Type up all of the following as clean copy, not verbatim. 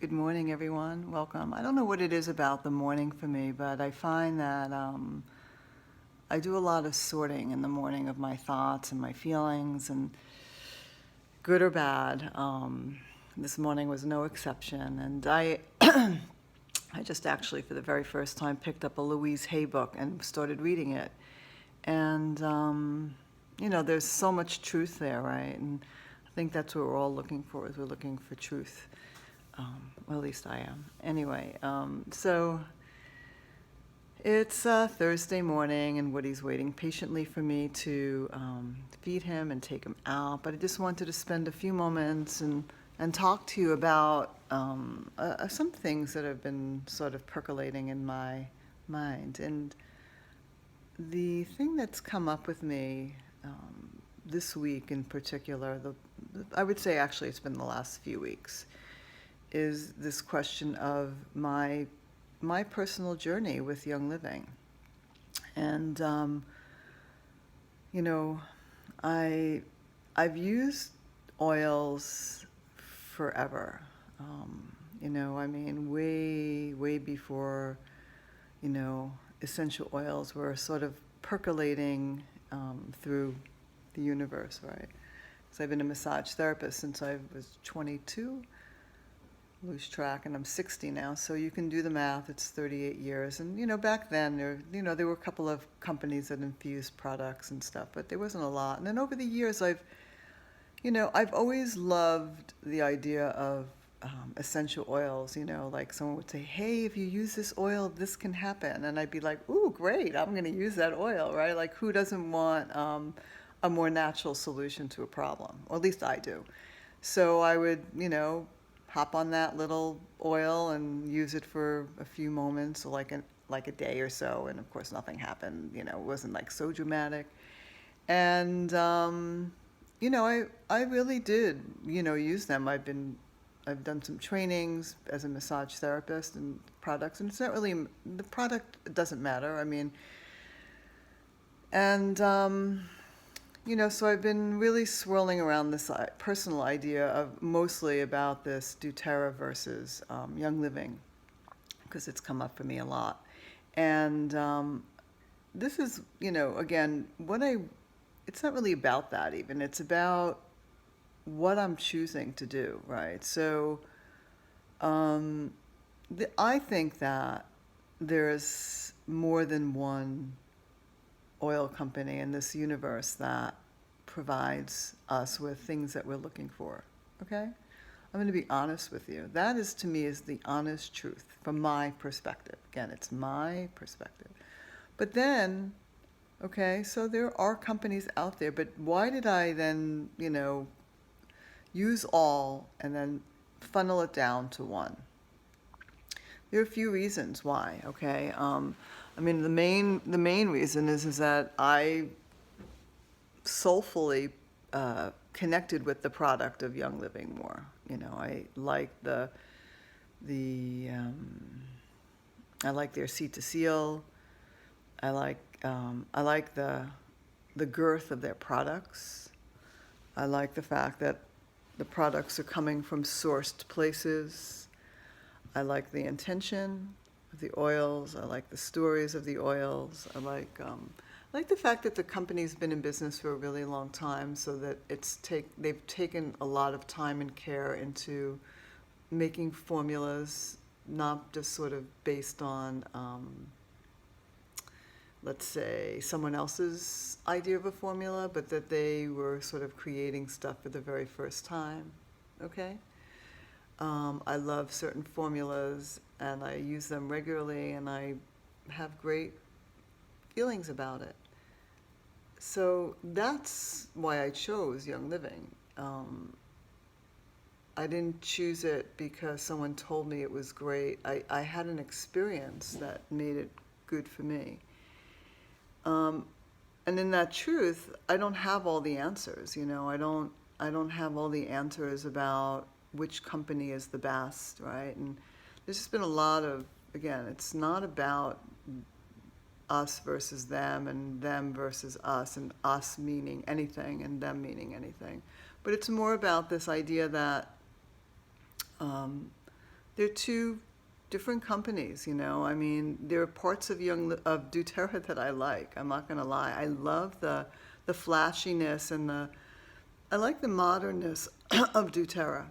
Good morning, everyone. Welcome. I don't know what it is about the morning for me, but I find that I do a lot of sorting in the morning of my thoughts and my feelings, and good or bad. This morning was no exception, and I just actually, for the very first time, picked up a Louise Hay book and started reading it. And there's so much truth there, right? And I think that's what we're all looking for, is we're looking for truth. Well, at least I am. Anyway, so it's Thursday morning, and Woody's waiting patiently for me to feed him and take him out. But I just wanted to spend a few moments and talk to you about some things that have been sort of percolating in my mind. And the thing that's come up with me this week in particular, I would say actually it's been the last few weeks, is this question of my personal journey with Young Living. And I've used oils forever. Way before essential oils were sort of percolating through the universe, right? So I've been a massage therapist since I was 22. Lose track, and I'm 60 now, so you can do the math. It's 38 years. And back then there were a couple of companies that infused products and stuff, but there wasn't a lot. And then over the years I've always loved the idea of essential oils. Like someone would say, hey, if you use this oil, this can happen, and I'd be like, ooh, great, I'm going to use that oil, right? Like, who doesn't want a more natural solution to a problem? Or at least I do. So I would hop on that little oil and use it for a few moments, or like a day or so, and of course nothing happened. It wasn't like so dramatic. And I really did use them. I've done some trainings as a massage therapist and products, and it's not really, the product doesn't matter. So I've been really swirling around this personal idea of mostly about this doTERRA versus Young Living, because it's come up for me a lot. And this is, again, it's not really about that even. It's about what I'm choosing to do, right? So I think that there's more than one oil company in this universe that provides us with things that we're looking for, okay? I'm going to be honest with you. That is, to me, is the honest truth from my perspective. Again, it's my perspective. But then, okay, so there are companies out there, but why did I then, use all and then funnel it down to one? There are a few reasons why, okay? The main reason is that I soulfully connected with the product of Young Living more. I like I like their seat to seal. I like the girth of their products. I like the fact that the products are coming from sourced places. I like the intention of the oils. I like the stories of the oils. I like the fact that the company's been in business for a really long time, so that they've taken a lot of time and care into making formulas, not just sort of based on, let's say, someone else's idea of a formula, but that they were sort of creating stuff for the very first time, okay? I love certain formulas, and I use them regularly, and I have great feelings about it. So that's why I chose Young Living. I didn't choose it because someone told me it was great. I had an experience that made it good for me. And in that truth, I don't have all the answers. I don't have all the answers about which company is the best, right? And there's just been a lot of, again, it's not about us versus them and them versus us and us meaning anything and them meaning anything. But it's more about this idea that they're two different companies, you know. I mean, there are parts of doTERRA that I like. I'm not gonna lie. I love the flashiness and I like the modernness of doTERRA.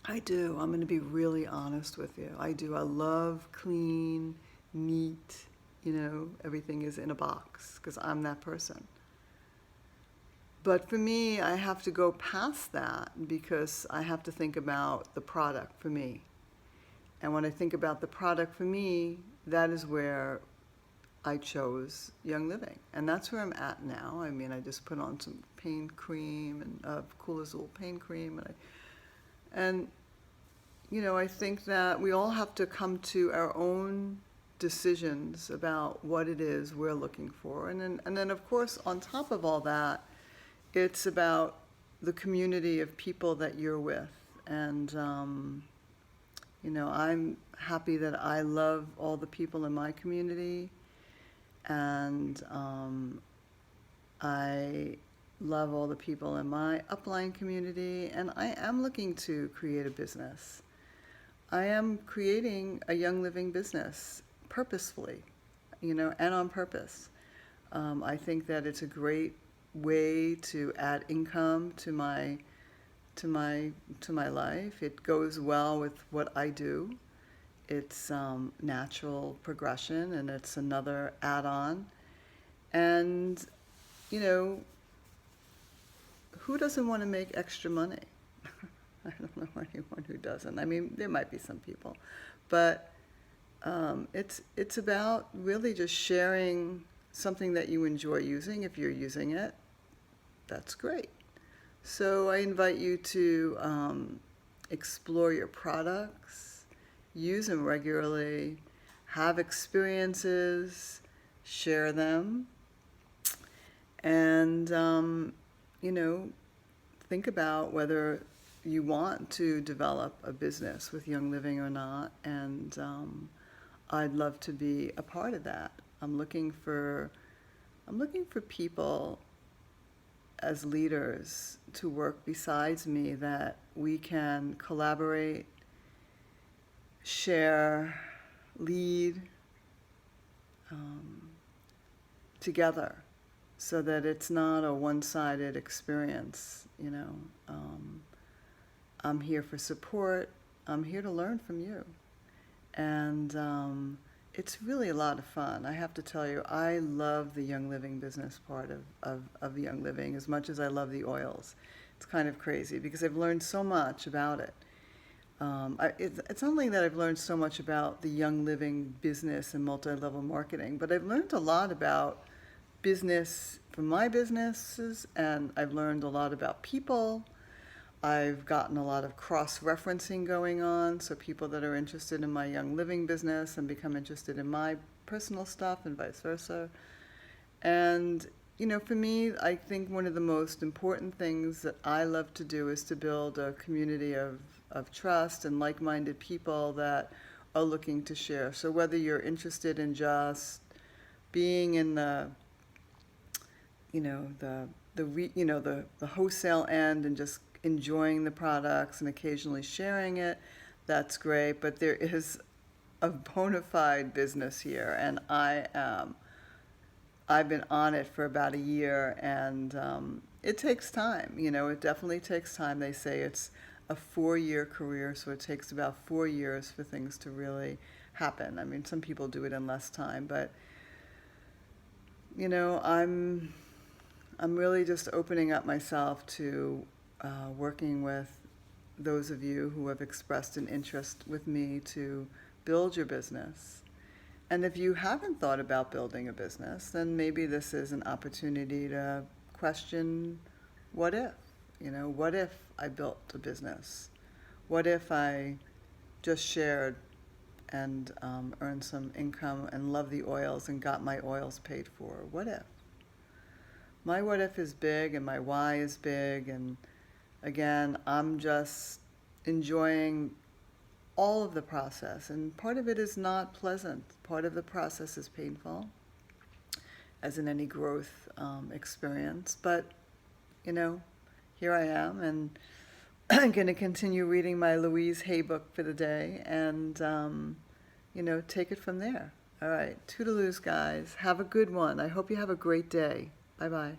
I do. I'm going to be really honest with you. I do. I love clean, neat, you know, everything is in a box because I'm that person. But for me, I have to go past that because I have to think about the product for me. And when I think about the product for me, that is where I chose Young Living. And that's where I'm at now. I mean, I just put on some pain cream and Cool Azul pain cream. And you know, I think that we all have to come to our own decisions about what it is we're looking for. And then of course, on top of all that, it's about the community of people that you're with. And, you know, I'm happy that I love all the people in my community. And I love all the people in my upline community. And I am looking to create a business. I am creating a Young Living business purposefully, you know, and on purpose. I think that it's a great way to add income to my life. It goes well with what I do. It's natural progression, and it's another add-on. And you know, who doesn't want to make extra money? I don't know anyone who doesn't. I mean, there might be some people, but it's about really just sharing something that you enjoy using. If you're using it, that's great. So I invite you to explore your products, use them regularly, have experiences, share them, and you know, think about whether you want to develop a business with Young Living or not, and I'd love to be a part of that. I'm looking for people as leaders to work besides me, that we can collaborate, share, lead together, so that it's not a one-sided experience, you know. I'm here for support. I'm here to learn from you. And it's really a lot of fun. I have to tell you, I love the Young Living business part of Young Living as much as I love the oils. It's kind of crazy because I've learned so much about it. It's not only that I've learned so much about the Young Living business and multi-level marketing, but I've learned a lot about business from my businesses, and I've learned a lot about people. I've gotten a lot of cross-referencing going on, so people that are interested in my Young Living business and become interested in my personal stuff and vice versa. And, you know, for me, I think one of the most important things that I love to do is to build a community of trust and like-minded people that are looking to share. So whether you're interested in just being in the, you know, the wholesale end and just enjoying the products and occasionally sharing it, that's great. But there is a bona fide business here, and I've been on it for about a year, and it takes time. You know, it definitely takes time. They say it's a 4-year career, so it takes about 4 years for things to really happen. I mean, some people do it in less time, but you know, I'm really just opening up myself to working with those of you who have expressed an interest with me to build your business. And if you haven't thought about building a business, then maybe this is an opportunity to question, what if? You know, what if I built a business? What if I just shared and earned some income and loved the oils and got my oils paid for? What if? My what if is big, and my why is big, and again, I'm just enjoying all of the process, and part of it is not pleasant. Part of the process is painful, as in any growth experience, but you know, here I am, and I'm going to continue reading my Louise Hay book for the day and, take it from there. All right. Toodaloos, guys. Have a good one. I hope you have a great day. Bye-bye.